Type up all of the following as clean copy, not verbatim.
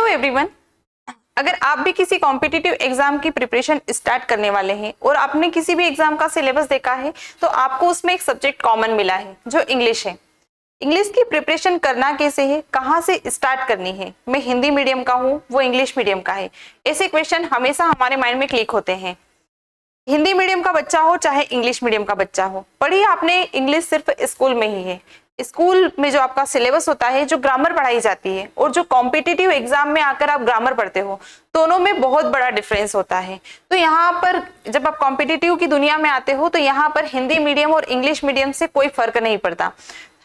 Everyone, अगर आप भी किसी कॉम्पिटिटिव एग्जाम की प्रिपरेशन स्टार्ट करने वाले हैं और आपने किसी भी एग्जाम का सिलेबस देखा है तो आपको उसमें एक सब्जेक्ट कॉमन मिला है जो इंग्लिश है। इंग्लिश की प्रिपरेशन करना कैसे है, कहाँ से स्टार्ट करनी है, मैं हिंदी मीडियम का हूँ वो इंग्लिश मीडियम का है, ऐसे क्वेश्चन हमेशा हमारे माइंड में क्लिक होते हैं। हिंदी मीडियम का बच्चा हो चाहे इंग्लिश मीडियम का बच्चा हो, पढ़ी आपने इंग्लिश सिर्फ स्कूल में ही है। स्कूल में जो आपका सिलेबस होता है, जो ग्रामर पढ़ाई जाती है और जो कॉम्पिटिटिव एग्जाम में आकर आप ग्रामर पढ़ते हो, दोनों में बहुत बड़ा डिफरेंस होता है। तो यहाँ पर जब आप कॉम्पिटिटिव की दुनिया में आते हो तो यहाँ पर हिंदी मीडियम और इंग्लिश मीडियम से कोई फर्क नहीं पड़ता।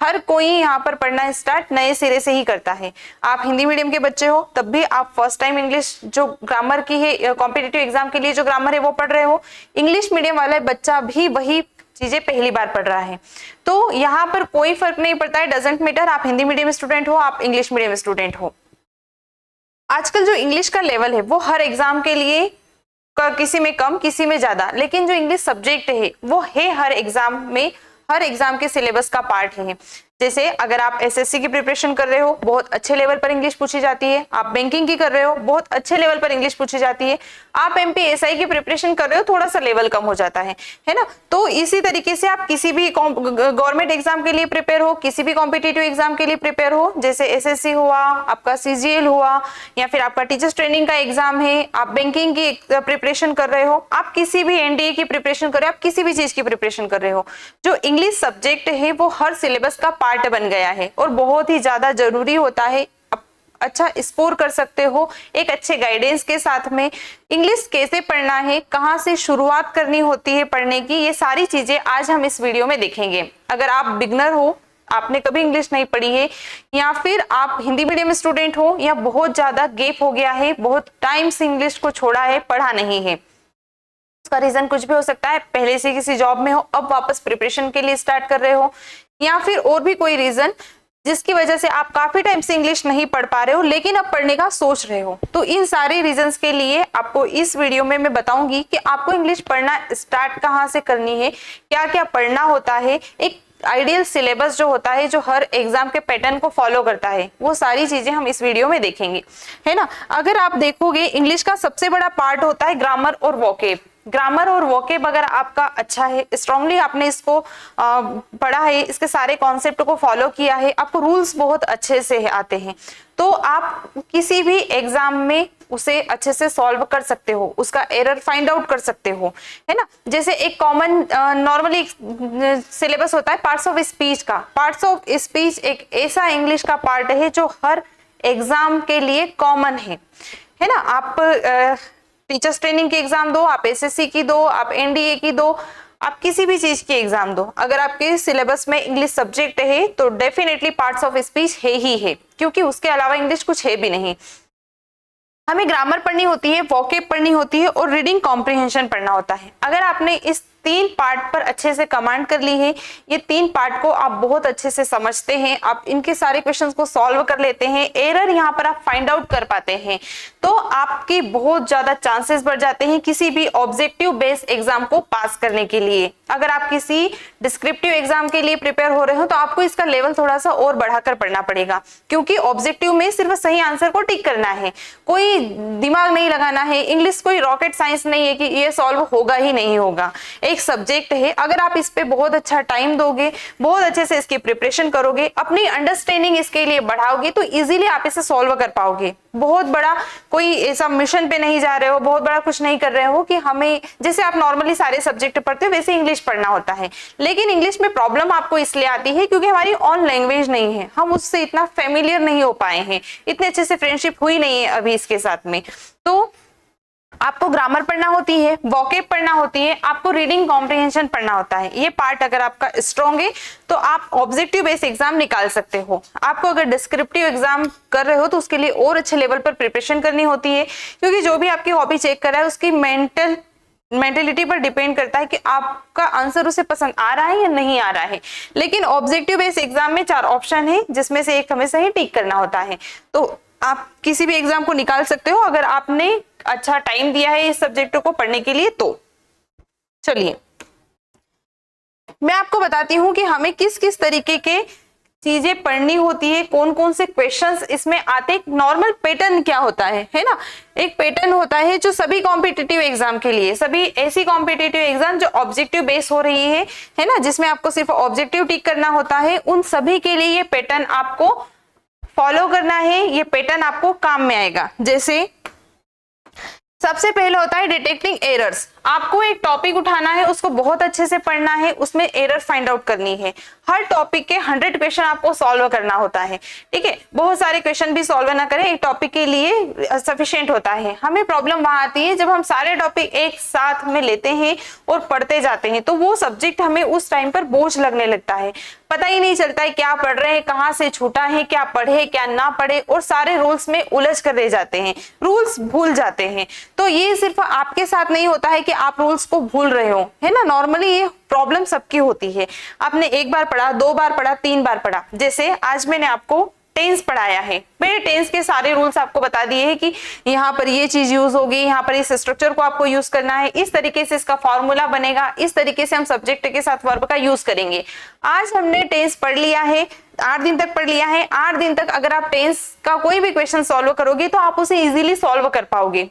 हर कोई यहाँ पर पढ़ना स्टार्ट नए सिरे से ही करता है। आप हिंदी मीडियम के बच्चे हो तब भी आप फर्स्ट टाइम इंग्लिश जो ग्रामर की है, कॉम्पिटिटिव एग्जाम के लिए जो ग्रामर है वो पढ़ रहे हो। इंग्लिश मीडियम वाला बच्चा भी वही चीजें पहली बार पढ़ रहा है। तो यहाँ पर कोई फर्क नहीं पड़ता है, डजंट मैटर आप हिंदी मीडियम स्टूडेंट हो आप इंग्लिश मीडियम स्टूडेंट हो। आजकल जो इंग्लिश का लेवल है वो हर एग्जाम के लिए किसी में कम किसी में ज्यादा, लेकिन जो इंग्लिश सब्जेक्ट है वो है हर एग्जाम में, हर एग्जाम के सिलेबस का पार्ट है। जैसे अगर आप एसएससी की प्रिपरेशन कर रहे हो बहुत अच्छे लेवल पर इंग्लिश पूछी जाती है, आप बैंकिंग की कर रहे हो बहुत अच्छे लेवल पर इंग्लिश पूछी जाती है, आप एमपीएसआई की प्रिपरेशन कर रहे हो थोड़ा सा लेवल कम हो जाता है ना। तो इसी तरीके से आप किसी भी गवर्नमेंट एग्जाम के लिए प्रिपेयर हो, किसी भी कॉम्पिटिटिव एग्जाम के लिए प्रिपेयर हो, जैसे एसएससी हुआ, आपका सीजीएल हुआ, या फिर आपका टीचर्स ट्रेनिंग का एग्जाम है, आप बैंकिंग की प्रिपरेशन कर रहे हो, आप किसी भी एनडीए की प्रिपरेशन कर रहे हो, आप किसी भी चीज की प्रिपरेशन कर रहे हो, जो इंग्लिश सब्जेक्ट है वो हर सिलेबस का पार्ट बन गया है और बहुत ही ज्यादा जरूरी होता है। अच्छा स्कोर कर सकते हो एक अच्छे गाइडेंस के साथ में। इंग्लिश कैसे पढ़ना है, कहां से शुरुआत करनी होती है पढ़ने की, ये सारी चीजें आज हम इस वीडियो में देखेंगे। अगर आप बिगनर हो, आपने कभी इंग्लिश नहीं पढ़ी है, या फिर आप हिंदी मीडियम स्टूडेंट हो, या बहुत ज्यादा गैप हो गया है, बहुत टाइम से इंग्लिश को छोड़ा है, पढ़ा नहीं है, उसका रीजन कुछ भी हो सकता है, पहले से किसी जॉब में हो अब वापस प्रिपरेशन के लिए स्टार्ट कर रहे हो, या फिर और भी कोई रीजन जिसकी वजह से आप काफी टाइम से इंग्लिश नहीं पढ़ पा रहे हो लेकिन अब पढ़ने का सोच रहे हो। तो इन सारे रीजंस के लिए आपको इस वीडियो में मैं बताऊंगी कि आपको इंग्लिश पढ़ना स्टार्ट कहाँ से करनी है, क्या क्या पढ़ना होता है, एक आइडियल सिलेबस जो होता है जो हर एग्जाम के पैटर्न को फॉलो करता है, वो सारी चीजें हम इस वीडियो में देखेंगे, है ना। अगर आप देखोगे इंग्लिश का सबसे बड़ा पार्ट होता है ग्रामर और वोकेब। ग्रामर और वोकेब अगर आपका अच्छा है, स्ट्रांगली आपने इसको पढ़ा है, इसके सारे कॉन्सेप्ट को फॉलो किया है, आपको रूल्स बहुत अच्छे से आते हैं, तो आप किसी भी एग्जाम में उसे अच्छे से सॉल्व कर सकते हो, उसका एरर फाइंड आउट कर सकते हो, है ना। जैसे एक कॉमन नॉर्मली सिलेबस होता है पार्ट्स ऑफ स्पीच का। पार्ट्स ऑफ स्पीच एक ऐसा इंग्लिश का पार्ट है जो हर एग्जाम के लिए कॉमन है ना। आप टीचर्स ट्रेनिंग की एग्जाम दो, आप एसएससी की दो, आप एनडीए की दो, आप किसी भी चीज की एग्जाम दो, अगर आपके सिलेबस में इंग्लिश सब्जेक्ट है तो डेफिनेटली पार्ट्स ऑफ स्पीच है ही है, क्योंकि उसके अलावा इंग्लिश कुछ है भी नहीं। हमें ग्रामर पढ़नी होती है, वोकेब पढ़नी होती है और रीडिंग कॉम्प्रिहेंशन पढ़ना होता है। अगर आपने इस तीन पार्ट पर अच्छे से कमांड कर ली है, ये तीन पार्ट को आप बहुत अच्छे से समझते हैं, आप इनके सारे क्वेश्चंस को सॉल्व कर लेते हैं, एरर यहाँ पर आप फाइंड आउट कर पाते हैं, तो आपके बहुत ज्यादा चांसेस बढ़ जाते हैं किसी भी ऑब्जेक्टिव बेस्ड एग्जाम को पास करने के लिए। अगर आप किसी डिस्क्रिप्टिव एग्जाम के लिए प्रिपेयर हो रहे हो तो आपको इसका लेवल थोड़ा सा और बढ़ाकर पढ़ना पड़ेगा, क्योंकि ऑब्जेक्टिव में सिर्फ सही आंसर को टिक करना है, कोई दिमाग नहीं लगाना है। इंग्लिश कोई रॉकेट साइंस नहीं है कि ये सॉल्व होगा ही नहीं होगा, एक सब्जेक्ट है। अगर आप इस पे बहुत अच्छा टाइम दोगे, बहुत अच्छे से इसकी प्रिपरेशन करोगे, अपनी अंडरस्टैंडिंग इसके लिए बढ़ाओगे, तो इजीली आप इसे सॉल्व कर पाओगे। बहुत बड़ा कोई ऐसा मिशन पे नहीं जा रहे हो, बहुत बड़ा कुछ नहीं कर रहे हो कि हमें जैसे आप नॉर्मली सारे सब्जेक्ट पढ़ते हो वैसे इंग्लिश पढ़ना होता है, लेकिन इंग्लिश में प्रॉब्लम आपको इसलिए आती है क्योंकि हमारी ऑन लैंग्वेज नहीं है, हम उससे इतना फेमिलियर नहीं हो पाए हैं, इतने अच्छे से फ्रेंडशिप हुई नहीं है अभी इसके साथ में। तो आपको ग्रामर पढ़ना होती है, वोकेब पढ़ना होती है, आपको रीडिंग कॉम्प्रिहेंशन पढ़ना होता है। ये पार्ट अगर आपका स्ट्रॉन्ग है तो आप ऑब्जेक्टिव बेस्ड एग्जाम निकाल सकते हो। आपको अगर डिस्क्रिप्टिव एग्जाम कर रहे हो तो उसके लिए और अच्छे लेवल पर प्रिपरेशन करनी होती है, क्योंकि जो भी आपकी कॉपी चेक कर रहा है उसकी मेंटेलिटी पर डिपेंड करता है कि आपका आंसर उसे पसंद आ रहा है या नहीं आ रहा है। लेकिन ऑब्जेक्टिव बेस्ड एग्जाम में 4 ऑप्शन है जिसमें से एक हमें सही टिक करना होता है, तो आप किसी भी एग्जाम को निकाल सकते हो अगर आपने अच्छा टाइम दिया है इस सब्जेक्ट को पढ़ने के लिए। तो चलिए मैं आपको बताती हूं कि हमें किस किस तरीके के चीजें पढ़नी होती है, कौन कौन से क्वेश्चंस इसमें आते हैं, नॉर्मल पैटर्न क्या होता है ना। एक पैटर्न होता है जो सभी कॉम्पिटिटिव एग्जाम के लिए, सभी ऐसी कॉम्पिटिटिव एग्जाम जो ऑब्जेक्टिव बेस हो रही है ना, जिसमें आपको सिर्फ ऑब्जेक्टिव टिक करना होता है, उन सभी के लिए ये पैटर्न आपको फॉलो करना है, ये पैटर्न आपको काम में आएगा। जैसे सबसे पहले होता है डिटेक्टिंग एरर्स। आपको एक टॉपिक उठाना है, उसको बहुत अच्छे से पढ़ना है, उसमें एरर फाइंड आउट करनी है। हर टॉपिक के 100 क्वेश्चन आपको सॉल्व करना होता है, ठीक है। बहुत सारे क्वेश्चन भी सॉल्व ना करें, एक टॉपिक के लिए सफिशिएंट होता है। हमें प्रॉब्लम वहां आती है जब हम सारे टॉपिक एक साथ में लेते हैं और पढ़ते जाते हैं, तो वो सब्जेक्ट हमें उस टाइम पर बोझ लगने लगता है, पता ही नहीं चलता है क्या पढ़ रहे हैं, कहाँ से छूटा है, क्या पढ़े क्या ना पढ़े, और सारे रूल्स में उलझ कर रह जाते हैं, रूल्स भूल जाते हैं। तो ये सिर्फ आपके साथ नहीं होता है कि आप रूल्स को भूल रहे हो, है ना, नॉर्मली ये प्रॉब्लम सबकी होती है। आपने एक बार पढ़ा, 2 बार पढ़ा, 3 बार पढ़ा। जैसे आज मैंने आपको टेंस पढ़ाया है, मैंने टेंस के सारे रूल्स आपको बता दिए हैं कि यहाँ पर ये चीज यूज होगी, यहाँ पर इस स्ट्रक्चर को आपको यूज करना है, इस तरीके से इसका फॉर्मूला बनेगा, इस तरीके से हम सब्जेक्ट के साथ वर्ब का यूज करेंगे। आज हमने टेंस पढ़ लिया है, 8 दिन तक पढ़ लिया है। 8 दिन तक अगर आप टेंस का कोई भी क्वेश्चन सॉल्व करोगे तो आप उसे इजीली सॉल्व कर पाओगे।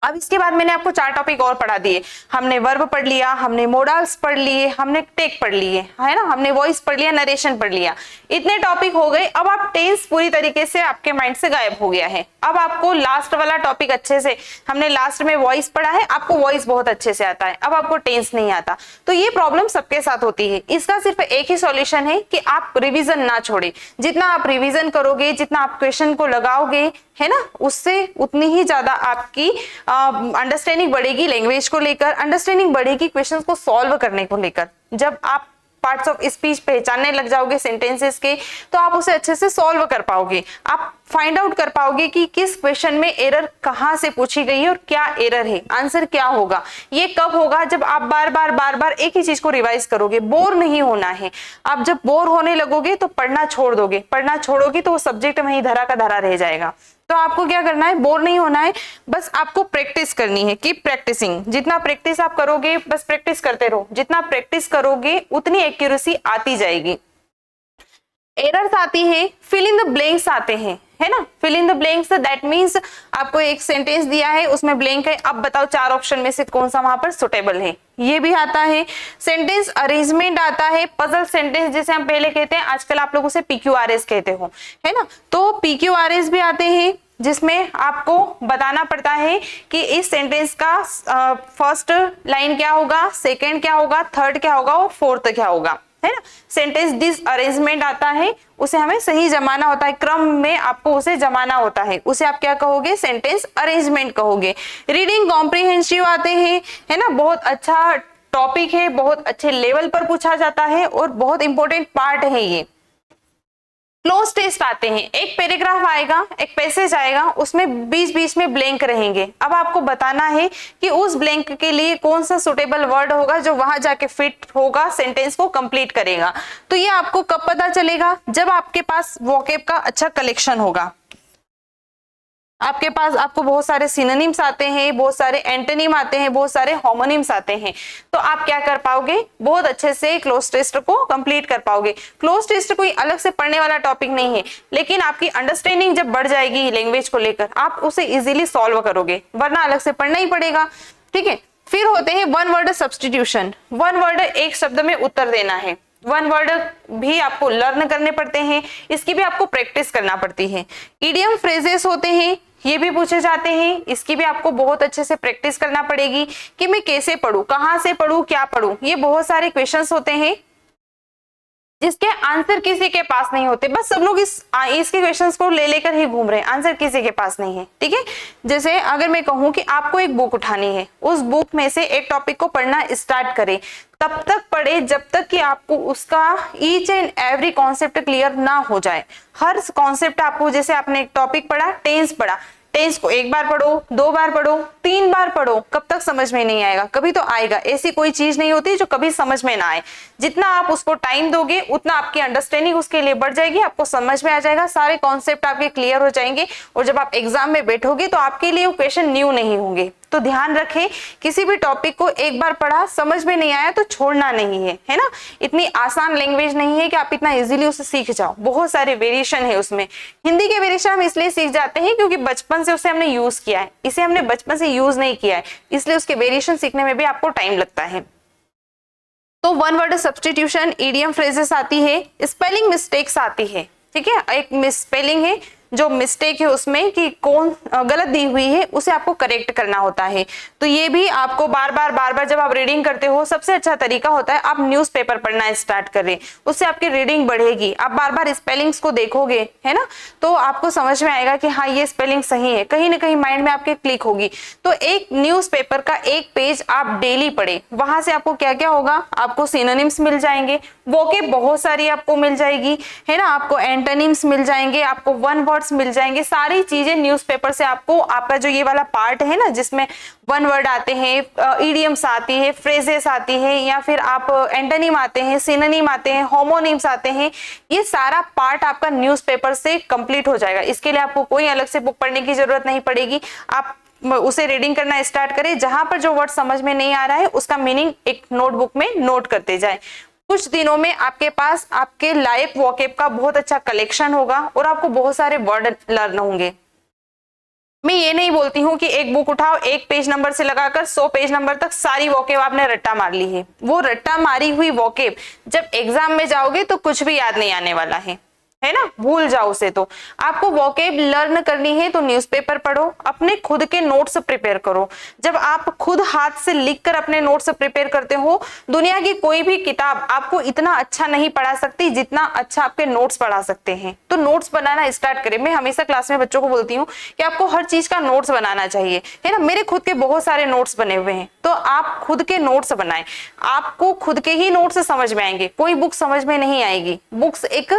अब इसके बाद मैंने आपको 4 टॉपिक और पढ़ा दिए। हमने वर्ब पढ़ लिया, हमने मोडल्स पढ़ लिए, हमने टेक पढ़ लिए, है ना, हमने वॉइस पढ़ लिया, नरेशन पढ़ लिया। इतने टॉपिक हो गए। अब आप टेंस पूरी तरीके से आपके माइंड से गायब हो गया है। अब आपको लास्ट वाला टॉपिक अच्छे से, हमने लास्ट में वॉइस पढ़ा है, आपको वॉइस बहुत अच्छे से आता है, अब आपको टेंस नहीं आता। तो ये प्रॉब्लम सबके साथ होती है। इसका सिर्फ एक ही सॉल्यूशन है कि आप रिवीजन ना छोड़े। जितना आप रिवीजन करोगे, जितना आप क्वेश्चन को लगाओगे, है ना, उससे उतनी ही ज्यादा आपकी अंडरस्टैंडिंग बढ़ेगी, लैंग्वेज को लेकर अंडरस्टैंडिंग बढ़ेगी, क्वेश्चंस को सॉल्व करने को लेकर। जब आप पार्ट्स ऑफ स्पीच पहचानने लग जाओगे सेंटेंसेस के, तो आप उसे अच्छे से सॉल्व कर पाओगे। आप फाइंड आउट कर पाओगे कि किस क्वेश्चन में एरर कहां से पूछी गई है और क्या एरर है, आंसर क्या होगा। ये कब होगा? जब आप बार बार एक ही चीज को रिवाइज करोगे। बोर नहीं होना है। आप जब बोर होने लगोगे तो पढ़ना छोड़ दोगे, पढ़ना छोड़ोगे तो वो सब्जेक्ट वहीं धरा का धरा रह जाएगा। तो आपको क्या करना है? बोर नहीं होना है, बस आपको प्रैक्टिस करनी है। Keep practising. जितना प्रैक्टिस आप करोगे, बस प्रैक्टिस करते रहो, जितना प्रैक्टिस करोगे उतनी एक्यूरेसी आती जाएगी। एरर्स आती है, फिल इन द ब्लैंक्स आते हैं, है ना। Fill in the blanks that means आपको एक सेंटेंस दिया है, उसमें ब्लैंक है, अब बताओ 4 ऑप्शन में से कौन सा वहां पर सुटेबल है। ये भी आता है। सेंटेंस अरेंजमेंट आता है, पजल सेंटेंस जिसे हम पहले कहते हैं, आजकल आप लोग उसे PQRS कहते हो, है ना। तो PQRS भी आते हैं, जिसमें आपको बताना पड़ता है कि इस सेंटेंस का फर्स्ट लाइन क्या होगा, सेकेंड क्या होगा, थर्ड क्या होगा और फोर्थ क्या होगा, है ना। सेंटेंस डिसअरेंजमेंट आता है, उसे हमें सही जमाना होता है, क्रम में आपको उसे जमाना होता है, उसे आप क्या कहोगे? सेंटेंस अरेंजमेंट कहोगे। रीडिंग कॉम्प्रिहेंसिव आते हैं, है ना, बहुत अच्छा टॉपिक है, बहुत अच्छे लेवल पर पूछा जाता है और बहुत इंपॉर्टेंट पार्ट है ये। क्लोज टेस्ट आते हैं, एक पैराग्राफ आएगा, एक पैसेज आएगा, उसमें बीच बीच में ब्लैंक रहेंगे। अब आपको बताना है कि उस ब्लैंक के लिए कौन सा सुटेबल वर्ड होगा जो वहां जाके फिट होगा, सेंटेंस को कंप्लीट करेगा। तो ये आपको कब पता चलेगा? जब आपके पास वोकैब का अच्छा कलेक्शन होगा। आपके पास आपको बहुत सारे सिनोनिम्स आते हैं, बहुत सारे एंटोनिम आते हैं, बहुत सारे होमोनिम्स आते हैं, तो आप क्या कर पाओगे? बहुत अच्छे से क्लोज टेस्ट को कंप्लीट कर पाओगे। क्लोज टेस्ट कोई अलग से पढ़ने वाला टॉपिक नहीं है, लेकिन आपकी अंडरस्टैंडिंग जब बढ़ जाएगी लैंग्वेज को लेकर, आप उसे इजीली सॉल्व करोगे, वरना अलग से पढ़ना ही पड़ेगा, ठीक है। फिर होते हैं one word substitution. One word, एक शब्द में उत्तर देना है। वन वर्ड भी आपको लर्न करने पड़ते हैं, इसकी भी आपको प्रैक्टिस करना पड़ती है। इडियम फ्रेजेस होते हैं, ये भी पूछे जाते हैं, इसकी भी आपको बहुत अच्छे से प्रैक्टिस करना पड़ेगी कि मैं कैसे पढ़ूं, कहां से पढ़ूं, क्या पढ़ूं। ये बहुत सारे क्वेश्चंस होते हैं जिसके आंसर किसी के पास नहीं होते, बस सब लोग इसके क्वेश्चंस को ले लेकर ही घूम रहे हैं, आंसर किसी के पास नहीं है, ठीक है। जैसे अगर मैं कहूं कि आपको एक बुक उठानी है, उस बुक में से एक टॉपिक को पढ़ना स्टार्ट करें, तब तक पढ़े जब तक कि आपको उसका each and every concept clear ना हो जाए। हर कॉन्सेप्ट आपको, जैसे आपने एक टॉपिक पढ़ा, टेंस पढ़ा, टेंस को 1 बार पढ़ो, 2 बार पढ़ो, 3 बार पढ़ो, कब तक समझ में नहीं आएगा? कभी तो आएगा। ऐसी कोई चीज नहीं होती जो कभी समझ में ना आए। जितना आप उसको टाइम दोगे उतना आपकी अंडरस्टैंडिंग उसके लिए बढ़ जाएगी, आपको समझ में आ जाएगा, सारे कॉन्सेप्ट आपके क्लियर हो जाएंगे, और जब आप एग्जाम में बैठोगे तो आपके लिए वो क्वेश्चन न्यू नहीं होंगे। तो ध्यान रखें, किसी भी टॉपिक को एक बार पढ़ा, समझ में नहीं आया तो छोड़ना नहीं है, है ना। इतनी आसान लैंग्वेज नहीं है कि आप इतना इजीली उसे सीख जाओ, बहुत सारे वेरिएशन है उसमें। हिंदी के वेरिएशन हम इसलिए सीख जाते हैं क्योंकि बचपन से उसे हमने यूज किया है, इसे हमने बचपन से यूज नहीं किया है, इसलिए उसके वेरिएशन सीखने में भी आपको टाइम लगता है। तो one word substitution, idiom phrases आती है, स्पेलिंग मिस्टेक्स आती है, ठीक है। एक मिसस्पेलिंग है, जो मिस्टेक है उसमें कि कौन गलत दी हुई है उसे आपको करेक्ट करना होता है। तो ये भी आपको बार बार जब आप रीडिंग करते हो, सबसे अच्छा तरीका होता है आप न्यूज़पेपर पढ़ना स्टार्ट करें, उससे आपकी रीडिंग बढ़ेगी। आप बार बार स्पेलिंग्स को देखोगे, है ना, तो आपको समझ में आएगा कि हाँ ये स्पेलिंग सही है, कहीं ना कहीं माइंड में आपके क्लिक होगी। तो एक न्यूज़पेपर का एक पेज आप डेली पढ़े, वहां से आपको क्या क्या होगा, आपको सिनोनिम्स मिल जाएंगे, वोकेब बहुत सारी आपको मिल जाएगी, है ना, आपको एंटोनिम्स मिल जाएंगे, आपको वन वर्ड्स मिल जाएंगे, सारी चीजें न्यूज़पेपर से आपको, आपका जो ये वाला पार्ट है ना जिसमें वन वर्ड आते हैं, इडियम्स आती है, फ्रेजेस आती है, या फिर आप एंटोनिम आते हैं, सिनोनिम आते हैं, होमोनिम्स आते हैं, ये सारा पार्ट आपका न्यूज़पेपर से कंप्लीट हो जाएगा। इसके लिए आपको कोई अलग से बुक पढ़ने की जरूरत नहीं पड़ेगी, आप उसे रीडिंग करना स्टार्ट करें, जहां पर जो वर्ड समझ में नहीं आ रहा है उसका मीनिंग एक नोटबुक में नोट करते जाए। कुछ दिनों में आपके पास आपके लाइव वोकेब का बहुत अच्छा कलेक्शन होगा और आपको बहुत सारे वर्ड लर्न होंगे। मैं ये नहीं बोलती हूँ कि एक बुक उठाओ, एक पेज नंबर से लगाकर 100 पेज नंबर तक सारी वोकेब आपने रट्टा मार ली है। वो रट्टा मारी हुई वोकेब जब एग्जाम में जाओगे तो कुछ भी याद नहीं आने वाला है ना, भूल जाओ उसे। तो आपको वोकेब लर्न करनी है तो न्यूज़पेपर पढ़ो, अपने खुद के नोट्स प्रिपेयर करो। जब आप खुद हाथ से लिखकर अपने नोट्स प्रिपेयर करते हो, दुनिया की कोई भी किताब आपको इतना अच्छा नहीं पढ़ा सकती जितना अच्छा आपके नोट्स पढ़ा सकते हैं। तो नोट्स बनाना स्टार्ट करें। मैं हमेशा क्लास में बच्चों को बोलती हूँ कि आपको हर चीज का नोट्स बनाना चाहिए, है ना। मेरे खुद के बहुत सारे नोट्स बने हुए हैं, तो आप खुद के नोट्स बनाएं, आपको खुद के ही नोट्स समझ में आएंगे, कोई बुक समझ में नहीं आएगी। बुक्स एक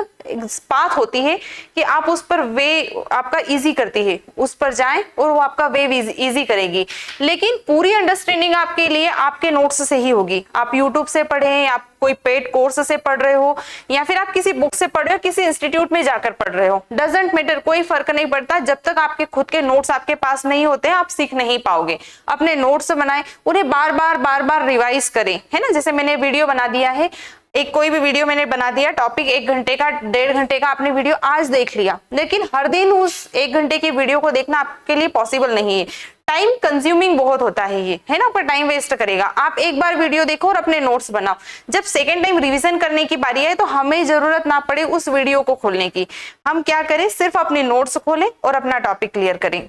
बात होती है कि आप उस पर वे आपका इजी करती है, उस पर जाएं और वो आपका वे इजी करेगी, लेकिन पूरी अंडरस्टैंडिंग आपके लिए आपके नोट्स से ही होगी। आप यूट्यूब से पढ़ें, आप कोई पेड कोर्स से पढ़ रहे हो, या फिर आप किसी बुक से पढ़ रहे हो, किसी इंस्टीट्यूट में जाकर पढ़ रहे हो, डजंट मैटर, कोई फर्क नहीं पड़ता। जब तक आपके खुद के नोट्स आपके पास नहीं होते आप सीख नहीं पाओगे। अपने नोट्स बनाएं, उन्हें बार बार रिवाइज करें, है ना। जैसे मैंने वीडियो बना दिया है, एक कोई भी वीडियो मैंने बना दिया, टॉपिक 1 घंटे का, 1.5 घंटे का आपने वीडियो आज देख लिया, लेकिन हर दिन उस 1 घंटे की वीडियो को देखना आपके लिए पॉसिबल नहीं है। टाइम कंज्यूमिंग बहुत होता है ये, है ना, पर टाइम वेस्ट करेगा। आप एक बार वीडियो देखो और अपने नोट्स बनाओ। जब सेकेंड टाइम रिवीजन करने की बारी आए तो हमें जरूरत ना पड़े उस वीडियो को खोलने की, हम क्या करें, सिर्फ अपने नोट्स खोलें और अपना टॉपिक क्लियर करें।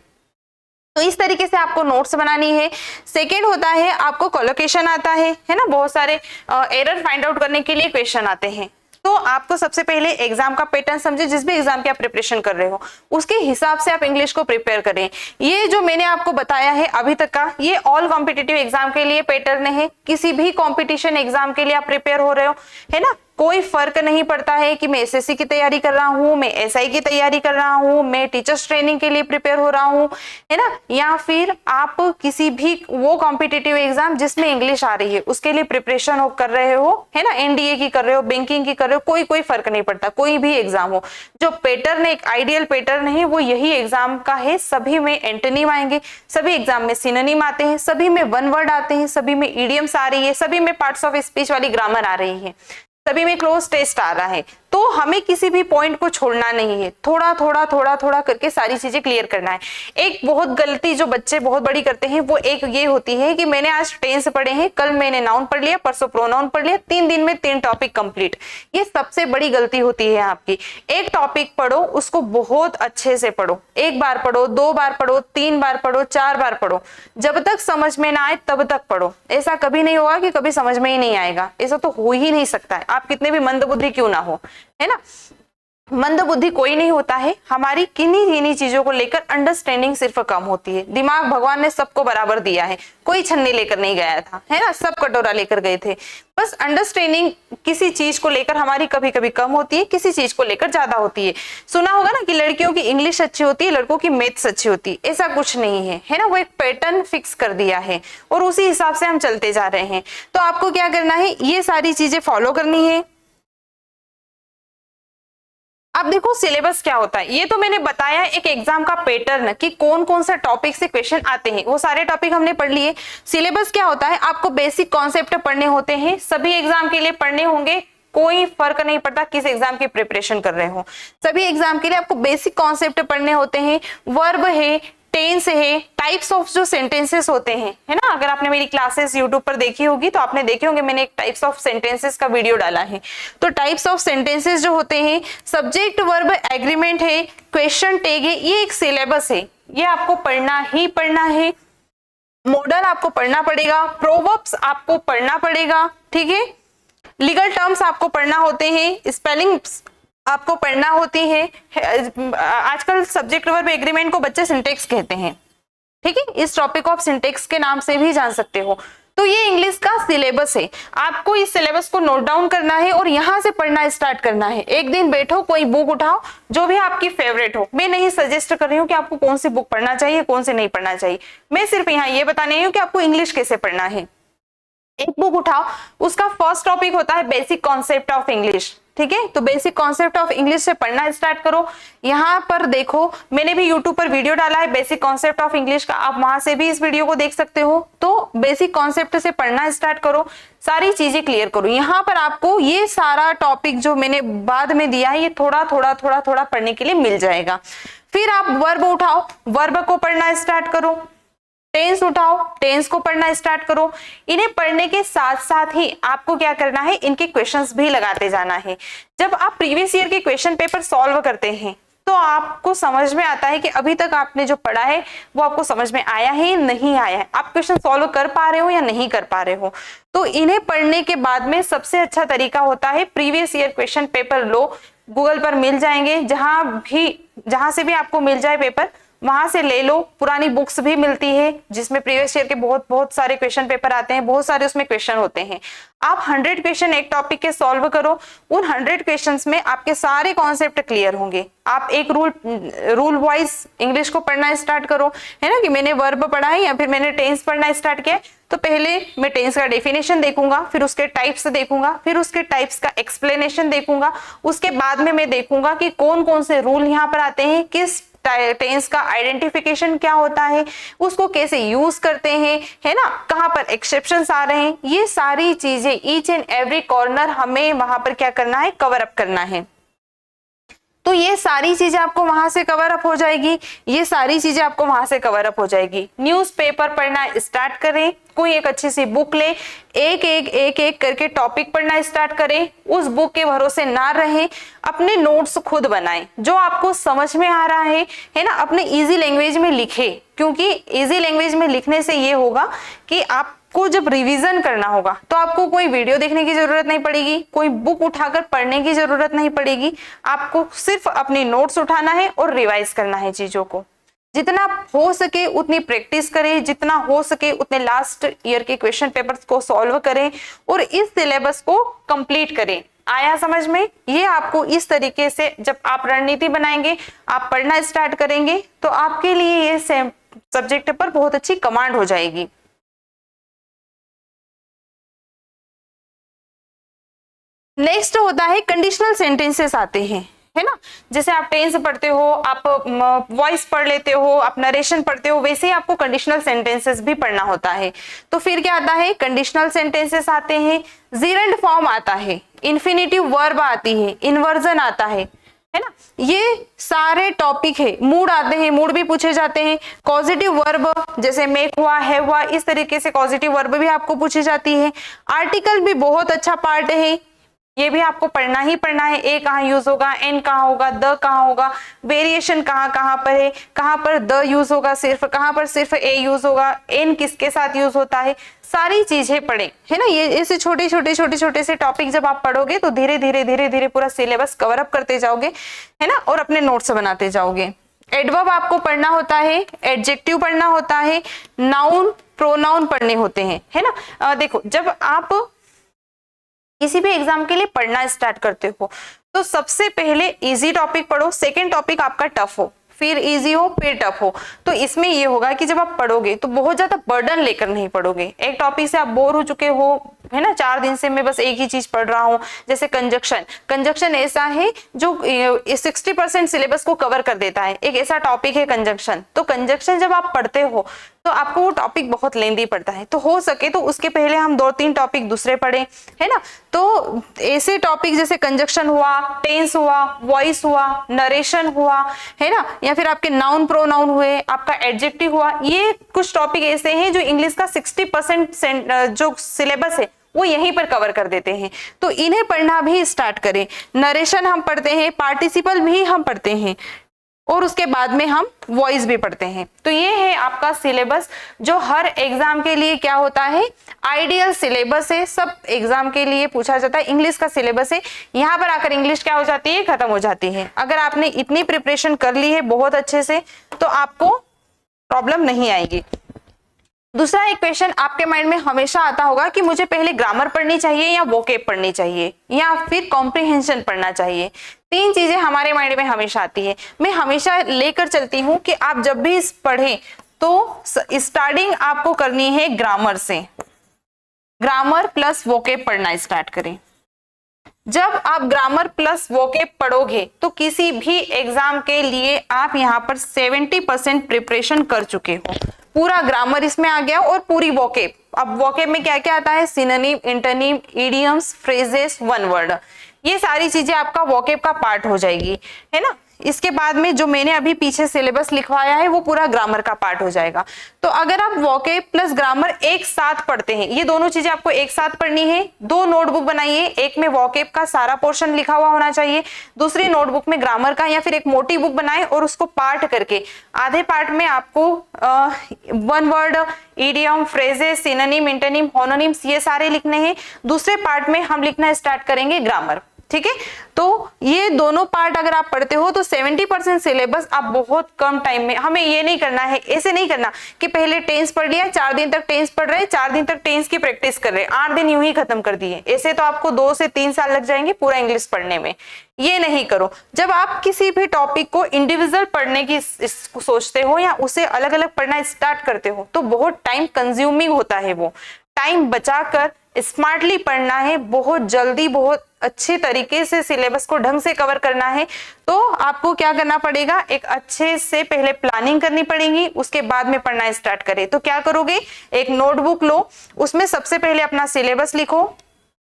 तो इस तरीके से आपको नोट्स बनानी है। सेकेंड होता है आपको कोलोकेशन आता है ना, बहुत सारे एरर फाइंड आउट करने के लिए क्वेश्चन आते हैं। तो आपको सबसे पहले एग्जाम का पैटर्न समझे, जिस भी एग्जाम की आप प्रिपरेशन कर रहे हो उसके हिसाब से आप इंग्लिश को प्रिपेयर करें। ये जो मैंने आपको बताया है अभी तक का, ये ऑल कॉम्पिटिटिव एग्जाम के लिए पैटर्न है। किसी भी कॉम्पिटिशन एग्जाम के लिए आप प्रिपेयर हो रहे हो, है ना, कोई फर्क नहीं पड़ता है कि मैं एसएससी की तैयारी कर रहा हूँ, मैं एसआई की तैयारी कर रहा हूँ, मैं टीचर्स ट्रेनिंग के लिए प्रिपेयर हो रहा हूँ, है ना, या फिर आप किसी भी वो कॉम्पिटिटिव एग्जाम जिसमें इंग्लिश आ रही है उसके लिए प्रिपरेशन कर रहे हो, है ना, एनडीए की कर रहे हो, बैंकिंग की कर रहे हो, कोई फर्क नहीं पड़ता। कोई भी एग्जाम हो, जो पैटर्न एक आइडियल पैटर्न है वो यही एग्जाम का है। सभी में एंटोनिम आएंगे, सभी एग्जाम में सिनोनिम आते हैं, सभी में वन वर्ड आते हैं, सभी में इडियम्स आ रही है, सभी में पार्ट्स ऑफ स्पीच वाली ग्रामर आ रही है, सभी में क्लोज टेस्ट आ रहा है। तो हमें किसी भी पॉइंट को छोड़ना नहीं है, थोड़ा थोड़ा करके सारी चीजें क्लियर करना है। एक बहुत गलती जो बच्चे बहुत बड़ी करते हैं वो एक ये होती है कि मैंने आज टेंस पढ़े हैं, कल मैंने नाउन पढ़ लिया, परसों प्रोनाउन पढ़ लिया, 3 दिन में 3 टॉपिक कंप्लीट। ये सबसे बड़ी गलती होती है आपकी। एक टॉपिक पढ़ो, उसको बहुत अच्छे से पढ़ो, 1 बार पढ़ो, 2 बार पढ़ो, 3 बार पढ़ो, 4 बार पढ़ो, जब तक समझ में ना आए तब तक पढ़ो। ऐसा कभी नहीं होगा कि कभी समझ में ही नहीं आएगा, ऐसा तो हो ही नहीं सकता है, आप कितने भी मंदबुद्धि क्यों ना हो, है ना। मंदबुद्धि कोई नहीं होता है, हमारी किन्हीं चीजों को लेकर अंडरस्टैंडिंग सिर्फ कम होती है। दिमाग भगवान ने सबको बराबर दिया है, कोई छन्नी लेकर नहीं गया था, है ना, सब कटोरा लेकर गए थे। बस अंडरस्टैंडिंग किसी चीज को लेकर हमारी कभी कभी कम होती है, किसी चीज को लेकर ज्यादा होती है। सुना होगा ना कि लड़कियों की इंग्लिश अच्छी होती है, लड़कों की मैथ्स अच्छी होती है, ऐसा कुछ नहीं है, है ना। वो एक पैटर्न फिक्स कर दिया है और उसी हिसाब से हम चलते जा रहे हैं। तो आपको क्या करना है, ये सारी चीजें फॉलो करनी है। अब देखो सिलेबस क्या होता है, ये तो मैंने बताया एक एग्जाम का पैटर्न कि कौन कौन सा टॉपिक से क्वेश्चन आते हैं, वो सारे टॉपिक हमने पढ़ लिए। सिलेबस क्या होता है, आपको बेसिक कॉन्सेप्ट पढ़ने होते हैं, सभी एग्जाम के लिए पढ़ने होंगे, कोई फर्क नहीं पड़ता किस एग्जाम की प्रिपरेशन कर रहे हो, सभी एग्जाम के लिए आपको बेसिक कॉन्सेप्ट पढ़ने होते हैं। वर्ब है, टेंस है, टाइप्स ऑफ जो सेंटेंसेस होते हैं, है ना, अगर आपने मेरी क्लासेस यूट्यूब पर देखी होगी तो आपने देखे होंगे मैंने एक टाइप्स ऑफ सेंटेंसेस का वीडियो डाला है। तो टाइप्स ऑफ सेंटेंसेस जो होते हैं, सब्जेक्ट वर्ब एग्रीमेंट है, क्वेश्चन टैग है, ये एक सिलेबस है, ये आपको पढ़ना ही पढ़ना है। मॉडल आपको पढ़ना पड़ेगा, प्रोवर्ब्स आपको पढ़ना पड़ेगा, ठीक है, लीगल टर्म्स आपको पढ़ना होते हैं, स्पेलिंग्स आपको पढ़ना होती है। आजकल सब्जेक्ट वर्ब एग्रीमेंट को बच्चे सिंटेक्स कहते हैं, ठीक है, इस टॉपिक को आप सिंटेक्स के नाम से भी जान सकते हो। तो ये इंग्लिश का सिलेबस है, आपको इस सिलेबस को नोट डाउन करना है और यहां से पढ़ना स्टार्ट करना है। एक दिन बैठो, कोई बुक उठाओ जो भी आपकी फेवरेट हो, मैं नहीं सजेस्ट कर रही हूँ कि आपको कौन सी बुक पढ़ना चाहिए कौन से नहीं पढ़ना चाहिए, मैं सिर्फ यहाँ ये बताने हूँ कि आपको इंग्लिश कैसे पढ़ना है। एक बुक उठाओ, उसका फर्स्ट टॉपिक होता है बेसिक कॉन्सेप्ट ऑफ इंग्लिश, ठीक है, तो बेसिक कॉन्सेप्ट ऑफ इंग्लिश से पढ़ना स्टार्ट करो। यहाँ पर देखो मैंने भी यूट्यूब पर वीडियो डाला है बेसिक कॉन्सेप्ट ऑफ इंग्लिश का, आप वहां से भी इस वीडियो को देख सकते हो। तो बेसिक कॉन्सेप्ट से पढ़ना स्टार्ट करो, सारी चीजें क्लियर करो। यहाँ पर आपको ये सारा टॉपिक जो मैंने बाद में दिया है ये थोड़ा थोड़ा थोड़ा थोड़ा पढ़ने के लिए मिल जाएगा। फिर आप वर्ब उठाओ, वर्ब को पढ़ना स्टार्ट करो। टेंस उठाओ, टेंस को पढ़ना स्टार्ट करो। इन्हें पढ़ने के साथ साथ ही आपको क्या करना है, इनके क्वेश्चंस भी लगाते जाना है। जब आप प्रीवियस ईयर के क्वेश्चन पेपर सॉल्व करते हैं तो आपको समझ में आता है कि अभी तक आपने जो पढ़ा है वो आपको समझ में आया है नहीं आया है, आप क्वेश्चन सॉल्व कर पा रहे हो या नहीं कर पा रहे हो। तो इन्हें पढ़ने के बाद में सबसे अच्छा तरीका होता है प्रीवियस ईयर क्वेश्चन पेपर लो, गूगल पर मिल जाएंगे, जहां से भी आपको मिल जाए पेपर वहां से ले लो। पुरानी बुक्स भी मिलती है जिसमें प्रीवियस ईयर के बहुत सारे क्वेश्चन पेपर आते हैं, बहुत सारे उसमें क्वेश्चन होते हैं। आप 100 क्वेश्चन एक टॉपिक के सॉल्व करो, उन 100 क्वेश्चंस में आपके सारे कॉन्सेप्ट क्लियर होंगे। आप एक रूल वाइज इंग्लिश को पढ़ना स्टार्ट करो, है ना, कि मैंने वर्ब पढ़ा है या फिर मैंने टेंस पढ़ना स्टार्ट किया है तो पहले मैं टेंस का डेफिनेशन देखूंगा, फिर उसके टाइप्स देखूंगा, फिर उसके टाइप्स का एक्सप्लेनेशन देखूंगा, उसके बाद में मैं देखूंगा कि कौन कौन से रूल यहाँ पर आते हैं, किस टेंस का आइडेंटिफिकेशन क्या होता है, उसको कैसे यूज करते हैं, है ना, कहां पर एक्सेप्शंस आ रहे हैं, ये सारी चीजें ईच एंड एवरी कॉर्नर हमें वहां पर क्या करना है, कवर अप करना है। तो ये सारी चीजें आपको वहां से कवर अप हो जाएगी, ये सारी चीजें आपको वहां से कवर अप हो जाएगी। न्यूज़पेपर पढ़ना स्टार्ट करें, कोई एक अच्छी सी बुक ले, एक करके टॉपिक पढ़ना स्टार्ट करें, उस बुक के भरोसे ना रहें, अपने नोट्स खुद बनाएं, जो आपको समझ में आ रहा है ना, अपने इजी लैंग्वेज में लिखे, क्योंकि इजी लैंग्वेज में लिखने से ये होगा कि आपको जब रिवीजन करना होगा तो आपको कोई वीडियो देखने की जरूरत नहीं पड़ेगी, कोई बुक उठाकर पढ़ने की जरूरत नहीं पड़ेगी, आपको सिर्फ अपनी नोट्स उठाना है और रिवाइज करना है चीजों को। जितना हो सके उतनी प्रैक्टिस करें, जितना हो सके उतने लास्ट ईयर के क्वेश्चन पेपर्स को सॉल्व करें और इस सिलेबस को कंप्लीट करें। आया समझ में? ये आपको इस तरीके से जब आप रणनीति बनाएंगे, आप पढ़ना स्टार्ट करेंगे तो आपके लिए ये सब्जेक्ट पर बहुत अच्छी कमांड हो जाएगी। नेक्स्ट होता है कंडीशनल सेंटेंसेस आते हैं, है ना, जैसे आप टेंस पढ़ते हो, आप वॉइस पढ़ लेते हो, आप नरेशन पढ़ते हो, वैसे ही आपको कंडीशनल सेंटेंसेस भी पढ़ना होता है। तो फिर क्या आता है, कंडीशनल सेंटेंसेस आते हैं, जीरंड फॉर्म आता है, इन्फिनिटिव वर्ब आती है, इन्वर्जन आता है ना, ये सारे टॉपिक है। मूड आते हैं, मूड भी पूछे जाते हैं, कॉजेटिव वर्ब जैसे मेक हुआ, हैव हुआ, इस तरीके से कॉजेटिव वर्ब भी आपको पूछी जाती है। आर्टिकल भी बहुत अच्छा पार्ट है, ये भी आपको पढ़ना ही पढ़ना है। ए कहाँ यूज होगा, एन कहाँ होगा, द कहाँ होगा, वेरिएशन कहाँ कहाँ पर है, कहाँ पर द यूज होगा सिर्फ, कहाँ पर सिर्फ ए यूज होगा, एन किसके साथ यूज होता है, सारी चीजें पढ़े, है ना। ये ऐसे छोटे छोटे से टॉपिक जब आप पढ़ोगे तो धीरे धीरे पूरा सिलेबस कवर अप करते जाओगे, है ना, और अपने नोट्स बनाते जाओगे। एडवर्ब आपको पढ़ना होता है, एडजेक्टिव पढ़ना होता है, नाउन प्रोनाउन पढ़ने होते हैं, है ना। देखो जब आप किसी भी एग्जाम के लिए पढ़ना स्टार्ट करते हो तो सबसे पहले इजी टॉपिक पढ़ो, सेकंड टॉपिक आपका टफ हो, फिर इजी हो, फिर टफ हो। तो इसमें ये होगा कि जब आप पढ़ोगे तो बहुत ज्यादा बर्डन लेकर नहीं पढ़ोगे। एक टॉपिक से आप बोर हो चुके हो, है ना, 4 दिन से मैं बस एक ही चीज पढ़ रहा हूँ, जैसे कंजक्शन। कंजक्शन ऐसा है जो 60% सिलेबस को कवर कर देता है, एक ऐसा टॉपिक है कंजक्शन। तो कंजक्शन जब आप पढ़ते हो तो आपको वो टॉपिक बहुत लेंदी पड़ता है, तो हो सके तो उसके पहले हम 2-3 टॉपिक दूसरे पढ़ें, है ना। तो ऐसे टॉपिक जैसे कंजक्शन हुआ, टेंस हुआ, वॉइस हुआ, नरेशन हुआ, है ना, या फिर आपके नाउन प्रोनाउन हुए, आपका एडजेक्टिव हुआ, ये कुछ टॉपिक ऐसे हैं जो इंग्लिश का 60% जो सिलेबस है वो यहीं पर कवर कर देते हैं। तो इन्हें पढ़ना भी स्टार्ट करें। नरेशन हम पढ़ते हैं, पार्टिसिपल भी हम पढ़ते हैं, और उसके बाद में हम वॉइस भी पढ़ते हैं। तो ये है आपका सिलेबस जो हर एग्जाम के लिए क्या होता है, आइडियल सिलेबस है। सब एग्जाम के लिए पूछा जाता है, इंग्लिश का सिलेबस है। यहाँ पर आकर इंग्लिश क्या हो जाती है, खत्म हो जाती है। अगर आपने इतनी प्रिपरेशन कर ली है बहुत अच्छे से तो आपको प्रॉब्लम नहीं आएगी। दूसरा एक क्वेश्चन आपके माइंड में हमेशा आता होगा कि मुझे पहले ग्रामर पढ़नी चाहिए या वोकेब पढ़नी चाहिए या फिर कॉम्प्रिहेंशन पढ़ना चाहिए। 3 चीजें हमारे माइंड में हमेशा आती है। मैं हमेशा लेकर चलती हूँ कि आप जब भी पढ़ें तो स्टार्टिंग आपको करनी है ग्रामर से, ग्रामर प्लस वोकेब पढ़ना स्टार्ट करें। जब आप ग्रामर प्लस वोकेब पढ़ोगे तो किसी भी एग्जाम के लिए आप यहाँ पर 70% प्रिपरेशन कर चुके हो। पूरा ग्रामर इसमें आ गया और पूरी वोकेब। अब वोकेब में क्या क्या आता है, synonym, antonym, idioms, phrases, one word, ये सारी चीजें आपका वोकेब का पार्ट हो जाएगी, है ना। इसके बाद में जो मैंने अभी पीछे सिलेबस लिखवाया है वो पूरा ग्रामर का पार्ट हो जाएगा। तो अगर आप वोकेब प्लस ग्रामर एक साथ पढ़ते हैं, ये दोनों चीजें आपको एक साथ पढ़नी है। 2 नोटबुक बनाइए, एक में वोकेब का सारा पोर्शन लिखा हुआ होना चाहिए, दूसरी नोटबुक में ग्रामर का, या फिर एक मोटी बुक बनाए और उसको पार्ट करके आधे पार्ट में आपको one word, idiom, phrases, synonym, antonym, homonyms ये सारे लिखने हैं। दूसरे पार्ट में हम लिखना स्टार्ट करेंगे ग्रामर, ठीक है। तो ये दोनों पार्ट अगर आप पढ़ते हो तो 70% सिलेबस आप बहुत कम टाइम में, हमें ये नहीं करना है, ऐसे नहीं करना कि पहले टेंस पढ़ लिया, 4 दिन तक टेंस पढ़ रहे, 4 दिन तक टेंस की प्रैक्टिस कर रहे, 8 दिन यूं ही खत्म कर दिए। ऐसे तो आपको 2 से 3 साल लग जाएंगे पूरा इंग्लिश पढ़ने में। ये नहीं करो। जब आप किसी भी टॉपिक को इंडिविजुअल पढ़ने की सोचते हो या उसे अलग अलग पढ़ना स्टार्ट करते हो तो बहुत टाइम कंज्यूमिंग होता है। वो टाइम बचाकर स्मार्टली पढ़ना है, बहुत जल्दी बहुत अच्छे तरीके से सिलेबस को ढंग से कवर करना है। तो आपको क्या करना पड़ेगा, एक अच्छे से पहले प्लानिंग करनी पड़ेगी, उसके बाद में पढ़ना स्टार्ट करें। तो क्या करोगे, एक नोटबुक लो, उसमें सबसे पहले अपना सिलेबस लिखो,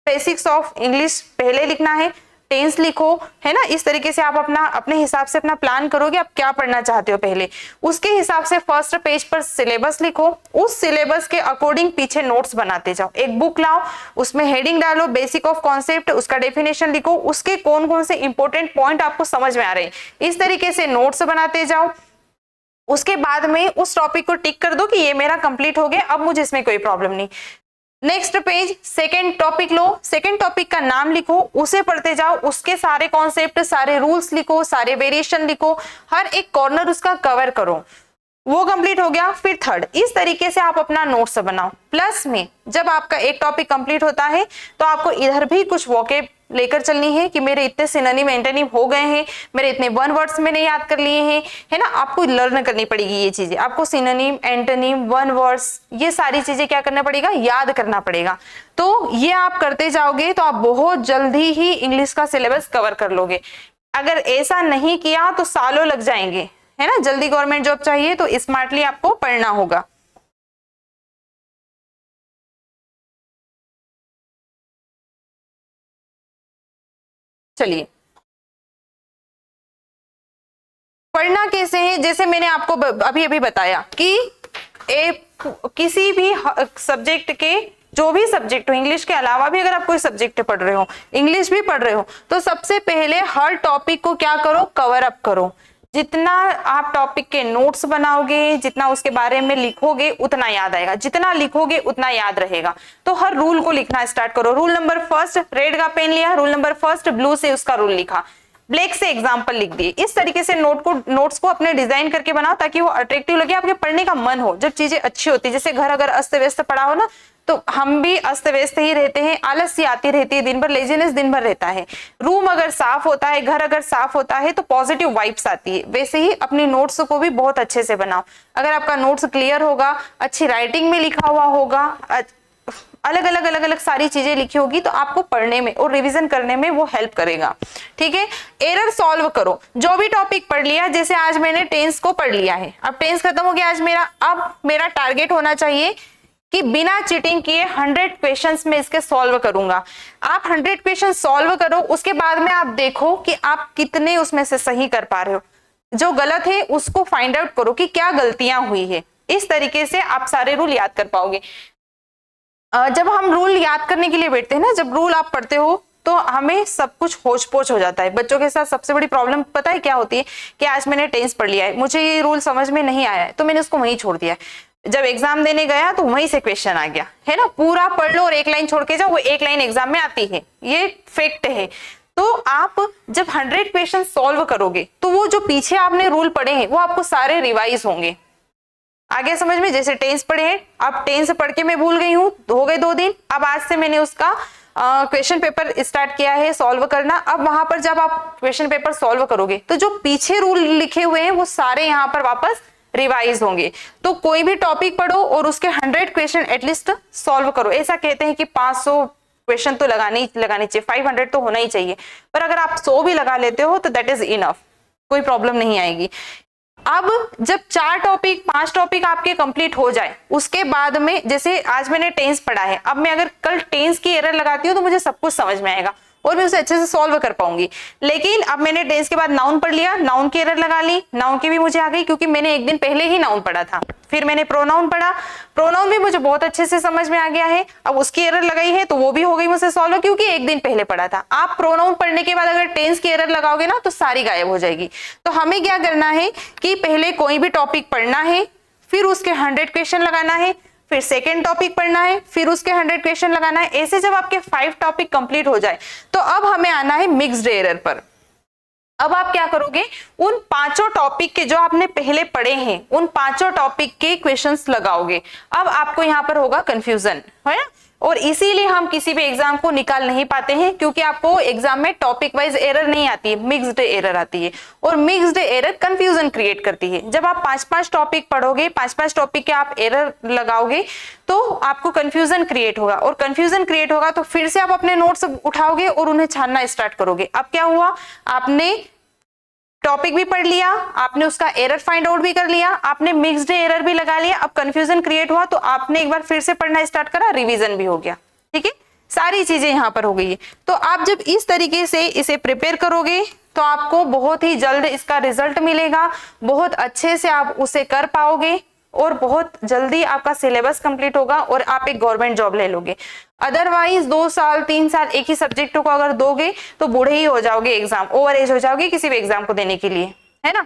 बेसिक्स ऑफ इंग्लिश पहले लिखना है, टेंस लिखो, है ना। इस तरीके से आप अपने हिसाब से अपना प्लान करोगे, आप क्या पढ़ना चाहते हो पहले, उसके हिसाब से फर्स्ट पेज पर सिलेबस लिखो, उस सिलेबस के अकॉर्डिंग पीछे नोट्स बनाते जाओ। एक बुक लाओ, उसमें हेडिंग डालो, बेसिक ऑफ कॉन्सेप्ट, उसका डेफिनेशन लिखो, उसके कौन कौन से इंपॉर्टेंट पॉइंट आपको समझ में आ रहे हैं, इस तरीके से नोट्स बनाते जाओ। उसके बाद में उस टॉपिक को टिक कर दो कि ये मेरा कंप्लीट हो गया, अब मुझे इसमें कोई प्रॉब्लम नहीं। नेक्स्ट पेज, सेकेंड टॉपिक लो, सेकेंड टॉपिक का नाम लिखो, उसे पढ़ते जाओ, उसके सारे कॉन्सेप्ट, सारे रूल्स लिखो, सारे वेरिएशन लिखो, हर एक कॉर्नर उसका कवर करो। वो कंप्लीट हो गया। फिर थर्ड, इस तरीके से आप अपना नोट्स बनाओ। प्लस में जब आपका एक टॉपिक कंप्लीट होता है तो आपको इधर भी कुछ वोकेब लेकर चलनी है कि मेरे इतने सिनोनिम एंटोनिम हो गए हैं, मेरे इतने वन वर्ड्स मैंने याद कर लिए हैं, है ना। आपको लर्न करनी पड़ेगी ये चीजें, आपको सिनोनिम, एंटोनिम, वन वर्ड्स ये सारी चीजें क्या करना पड़ेगा, याद करना पड़ेगा। तो ये आप करते जाओगे तो आप बहुत जल्दी ही इंग्लिश का सिलेबस कवर कर लोगे। अगर ऐसा नहीं किया तो सालों लग जाएंगे, है ना। जल्दी गवर्नमेंट जॉब चाहिए तो स्मार्टली आपको पढ़ना होगा। चलिए, पढ़ना कैसे है, जैसे मैंने आपको अभी अभी बताया कि किसी भी सब्जेक्ट के, जो भी सब्जेक्ट हो, इंग्लिश के अलावा भी अगर आप कोई सब्जेक्ट पढ़ रहे हो, इंग्लिश भी पढ़ रहे हो, तो सबसे पहले हर टॉपिक को क्या करो, कवर अप करो। जितना आप टॉपिक के नोट्स बनाओगे, जितना उसके बारे में लिखोगे उतना याद आएगा, जितना लिखोगे उतना याद रहेगा। तो हर रूल को लिखना स्टार्ट करो। रूल नंबर फर्स्ट, रेड का पेन लिया, रूल नंबर फर्स्ट ब्लू से उसका रूल लिखा, ब्लैक से एग्जाम्पल लिख दिए। इस तरीके से नोट्स को अपने डिजाइन करके बनाओ ताकि वो अट्रैक्टिव लगे, आपके पढ़ने का मन हो। जब चीजें अच्छी होती है, जैसे घर अगर अस्त व्यस्त पड़ा हो ना तो हम भी अस्त व्यस्त ही रहते हैं, आलस सी आती रहती है दिन भर, लेजीनेस दिन भर रहता है। रूम अगर साफ होता है, घर अगर साफ होता है तो पॉजिटिव वाइब्स आती है। वैसे ही अपनी नोट्स को भी बहुत अच्छे से बनाओ। अगर आपका नोट्स क्लियर होगा, अच्छी राइटिंग में लिखा हुआ होगा, अलग अलग सारी चीजें लिखी होगी, तो आपको पढ़ने में और रिवीजन करने में वो हेल्प करेगा। ठीक है, एरर सॉल्व करो। जो भी टॉपिक पढ़ लिया, जैसे आज मैंने टेंस को पढ़ लिया है, अब टेंस खत्म हो गया आज मेरा, अब मेरा टारगेट होना चाहिए कि बिना चीटिंग किए 100 क्वेश्चंस में इसके सॉल्व करूंगा। आप 100 क्वेश्चन सॉल्व करो, उसके बाद में आप देखो कि आप कितने उसमें से सही कर पा रहे हो। जो गलत है उसको फाइंड आउट करो कि क्या गलतियां हुई है। इस तरीके से आप सारे रूल याद कर पाओगे। जब हम रूल याद करने के लिए बैठते हैं ना, जब रूल आप पढ़ते हो तो हमें सब कुछ होच पोच हो जाता है। बच्चों के साथ सबसे बड़ी प्रॉब्लम पता है क्या होती है कि आज मैंने टेंस पढ़ लिया है, मुझे ये रूल समझ में नहीं आया है, तो मैंने उसको वहीं छोड़ दिया है। जब एग्जाम देने गया तो वहीं से क्वेश्चन आ गया है ना। पूरा पढ़ लो और एक लाइन छोड़ के जाओ, वो एक लाइन एग्जाम में आती है, ये फैक्ट है। तो आप जब 100 क्वेश्चन सॉल्व करोगे तो वो जो पीछे आपने रूल पढ़े हैं वो आपको सारे रिवाइज होंगे। आगे समझ में, जैसे टेंस पढ़े हैं, अब टेंस पढ़ के मैं भूल गई हूँ, हो गए 2 दिन, अब आज से मैंने उसका क्वेश्चन पेपर स्टार्ट किया है सॉल्व करना। अब वहां पर जब आप क्वेश्चन पेपर सॉल्व करोगे तो जो पीछे रूल लिखे हुए हैं वो सारे यहाँ पर वापस रिवाइज होंगे। तो कोई भी टॉपिक पढ़ो और उसके 100 क्वेश्चन एटलीस्ट सॉल्व करो। ऐसा कहते हैं कि 500 क्वेश्चन तो लगाने चाहिए, 500 तो होना ही चाहिए, पर अगर आप 100 भी लगा लेते हो तो दैट इज इनफ, कोई प्रॉब्लम नहीं आएगी। अब जब 4 टॉपिक 5 टॉपिक आपके कंप्लीट हो जाए, उसके बाद में, जैसे आज मैंने टेंस पढ़ा है, अब मैं अगर कल टेंस की एरर लगाती हूँ तो मुझे सब कुछ समझ में आएगा और मैं उसे अच्छे से सॉल्व कर पाऊंगी। लेकिन अब मैंने टेंस के बाद नाउन पढ़ लिया, नाउन की एरर लगा ली, नाउन की भी मुझे आ गई क्योंकि मैंने एक दिन पहले ही नाउन पढ़ा था। फिर मैंने प्रोनाउन पढ़ा, प्रोनाउन भी मुझे बहुत अच्छे से समझ में आ गया है, अब उसकी एरर लगाई है तो वो भी हो गई मुझसे सॉल्व क्योंकि एक दिन पहले पढ़ा था। आप प्रोनाउन पढ़ने के बाद अगर टेंस की एरर लगाओगे ना तो सारी गायब हो जाएगी। तो हमें क्या करना है कि पहले कोई भी टॉपिक पढ़ना है, फिर उसके 100 क्वेश्चन लगाना है, फिर सेकेंड टॉपिक पढ़ना है, फिर उसके 100 क्वेश्चन लगाना है। ऐसे जब आपके 5 टॉपिक कंप्लीट हो जाए तो अब हमें आना है मिक्स्ड एरर पर। अब आप क्या करोगे, उन 5 टॉपिक के जो आपने पहले पढ़े हैं उन 5 टॉपिक के क्वेश्चंस लगाओगे। अब आपको यहाँ पर होगा कंफ्यूजन, है ना, और इसीलिए हम किसी भी एग्जाम को निकाल नहीं पाते हैं क्योंकि आपको एग्जाम में टॉपिक वाइज एरर नहीं आती है, मिक्स्ड एरर आती है और मिक्स्ड एरर कंफ्यूजन क्रिएट करती है। जब आप 5-5 टॉपिक पढ़ोगे, 5-5 टॉपिक के आप एरर लगाओगे तो आपको कंफ्यूजन क्रिएट होगा और कंफ्यूजन क्रिएट होगा तो फिर से आप अपने नोट्स उठाओगे और उन्हें छानना स्टार्ट करोगे। अब क्या हुआ, आपने टॉपिक भी पढ़ लिया, आपने उसका एरर फाइंड आउट भी कर लिया, आपने मिक्स्ड एरर भी लगा लिया, अब कंफ्यूजन क्रिएट हुआ तो आपने एक बार फिर से पढ़ना स्टार्ट करा, रिवीजन भी हो गया। ठीक है, सारी चीजें यहाँ पर हो गई है। तो आप जब इस तरीके से इसे प्रिपेयर करोगे तो आपको बहुत ही जल्द इसका रिजल्ट मिलेगा, बहुत अच्छे से आप उसे कर पाओगे और बहुत जल्दी आपका सिलेबस कंप्लीट होगा और आप एक गवर्नमेंट जॉब ले लोगे। अदरवाइज 2 साल 3 साल एक ही सब्जेक्ट को अगर दोगे तो बूढ़े ही हो जाओगे, एग्जाम ओवर एज हो जाओगे किसी भी एग्जाम को देने के लिए, है ना।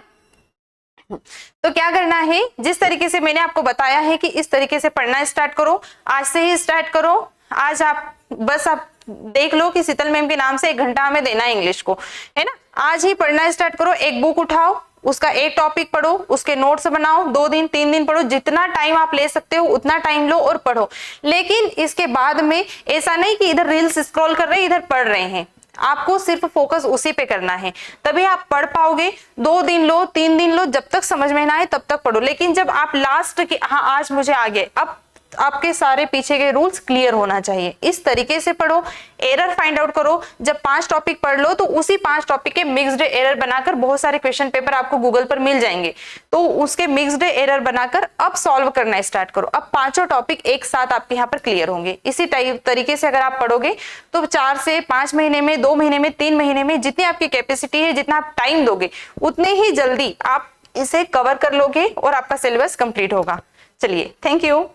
तो क्या करना है, जिस तरीके से मैंने आपको बताया है कि इस तरीके से पढ़ना स्टार्ट करो, आज से ही स्टार्ट करो। आज आप बस आप देख लो कि शीतल मैम के नाम से 1 घंटा हमें देना है इंग्लिश को, है ना। आज ही पढ़ना स्टार्ट करो, एक बुक उठाओ, उसका एक टॉपिक पढ़ो, उसके नोट्स बनाओ, 2 दिन 3 दिन पढ़ो, जितना टाइम आप ले सकते हो उतना टाइम लो और पढ़ो। लेकिन इसके बाद में ऐसा नहीं कि इधर रील्स स्क्रॉल कर रहे हैं इधर पढ़ रहे हैं, आपको सिर्फ फोकस उसी पे करना है, तभी आप पढ़ पाओगे। 2 दिन लो 3 दिन लो, जब तक समझ में ना आए तब तक पढ़ो। लेकिन जब आप लास्ट की हाँ आज मुझे आ गए, अब आपके सारे पीछे के रूल्स क्लियर होना चाहिए। इस तरीके से पढ़ो, एरर फाइंड आउट करो। जब 5 टॉपिक पढ़ लो तो उसी 5 टॉपिक के मिक्स्ड एरर बनाकर, बहुत सारे क्वेश्चन पेपर आपको गूगल पर मिल जाएंगे, तो उसके मिक्स्ड एरर बनाकर अब सॉल्व करना स्टार्ट करो। अब 5 टॉपिक एक साथ आपके यहाँ पर क्लियर होंगे। इसी तरीके से अगर आप पढ़ोगे तो 4 से 5 महीने में, 2 महीने में, 3 महीने में, जितनी आपकी कैपेसिटी है, जितना आप टाइम दोगे उतने ही जल्दी आप इसे कवर कर लोगे और आपका सिलेबस कंप्लीट होगा। चलिए, थैंक यू।